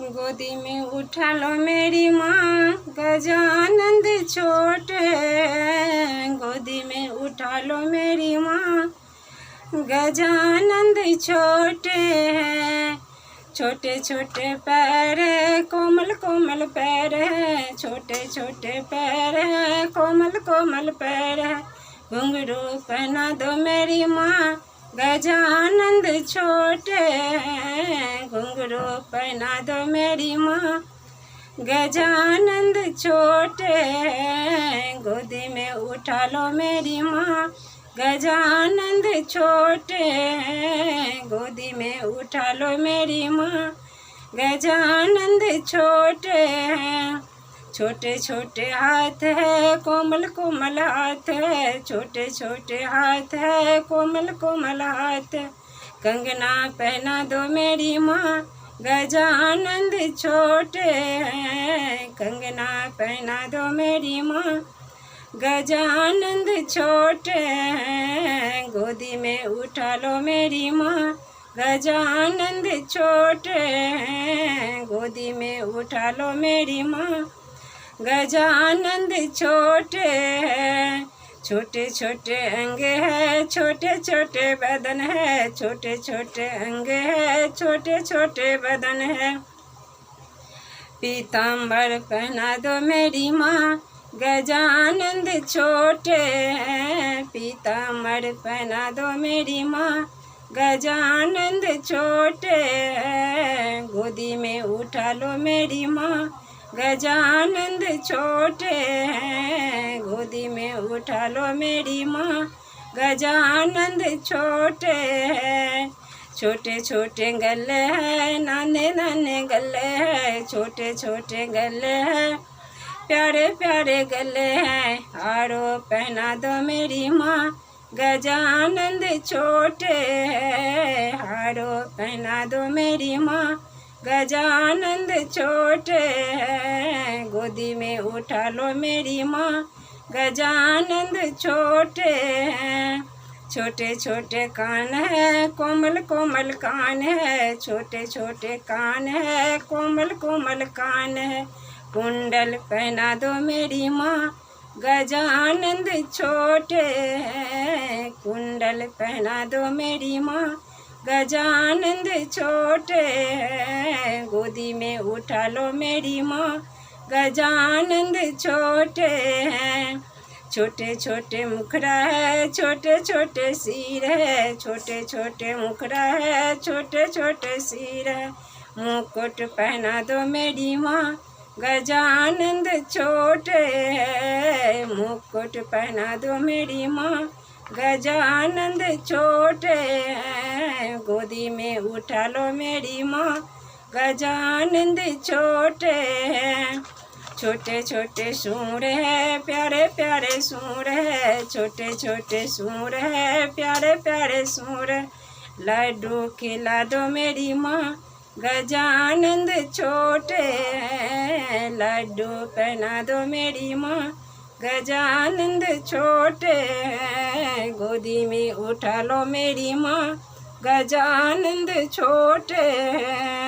गोदी में उठा लो मेरी माँ, गजानंद छोटे हैं। गोदी में उठा लो मेरी माँ, गजानंद छोटे हैं। छोटे छोटे पैर है, कोमल कोमल पैर है। छोटे छोटे पैर है, कोमल कोमल पैर है। घुंघरू पहना दो मेरी माँ, गजानंद छोटे हैं। घुंघरू पहना दो मेरी माँ, गजानंद छोटे हैं। गोदी में उठा लो मेरी माँ, गजानंद छोटे हैं। गोदी में उठा लो मेरी माँ, गजानंद छोटे हैं। छोटे छोटे हाथ है, कोमल कोमल हाथ है। छोटे छोटे हाथ है, कोमल कोमल हाथ है। कंगना पहना दो मेरी माँ, गजानंद छोटे हैं। कंगना पहना दो मेरी माँ, गजानंद छोटे हैं। गोदी में उठा लो मेरी माँ, गजानंद छोटे हैं। गोदी में उठा लो मेरी माँ, गजानंद छोटे हैं। छोटे छोटे अंग है, छोटे छोटे बदन है। छोटे छोटे अंग है, छोटे छोटे बदन है। पीताम्बर पहना दो मेरी माँ, गजानंद छोटे हैं। पीताम्बर पहना दो मेरी माँ, गजानंद छोटे हैं। गोदी में उठा लो मेरी माँ, गजानंद छोटे हैं। गोदी में उठा लो मेरी माँ, गजानंद छोटे हैं। छोटे छोटे गले हैं, नाने नाने गले हैं। छोटे छोटे गले हैं, प्यारे प्यारे गले हैं। हारो पहना दो मेरी माँ, गजानंद छोटे हैं। हारो पहना दो मेरी माँ, गजानंद छोटे हैं। गोदी में उठा लो मेरी माँ, गजानंद छोटे हैं। छोटे छोटे कान है, कोमल कोमल कान है। छोटे छोटे कान है, कोमल कोमल कान है। कुंडल पहना दो मेरी माँ, गजानंद छोटे हैं। कुंडल पहना दो मेरी माँ, गजानंद छोटे हैं। गोदी में उठा लो मेरी माँ, गजानंद छोटे हैं। छोटे छोटे मुखड़ा है, छोटे छोटे सिर है। छोटे छोटे मुखड़ा है, छोटे छोटे सिर है। मुकुट पहना दो मेरी माँ, गजानंद छोटे हैं। मुकुट पहना दो मेरी माँ, गजानंद छोटे हैं। गोदी में उठा लो मेरी माँ, गजानंद छोटे हैं। छोटे छोटे सूर है, प्यारे प्यारे सूर है। छोटे छोटे सूर है, प्यारे प्यारे सूर। लड्डू खिला दो मेरी माँ, गजानंद छोटे हैं। लड्डू पहना दो मेरी माँ, गजानंद छोटे हैं। गोदी में उठा लो मेरी माँ, गजानंद छोटे हैं।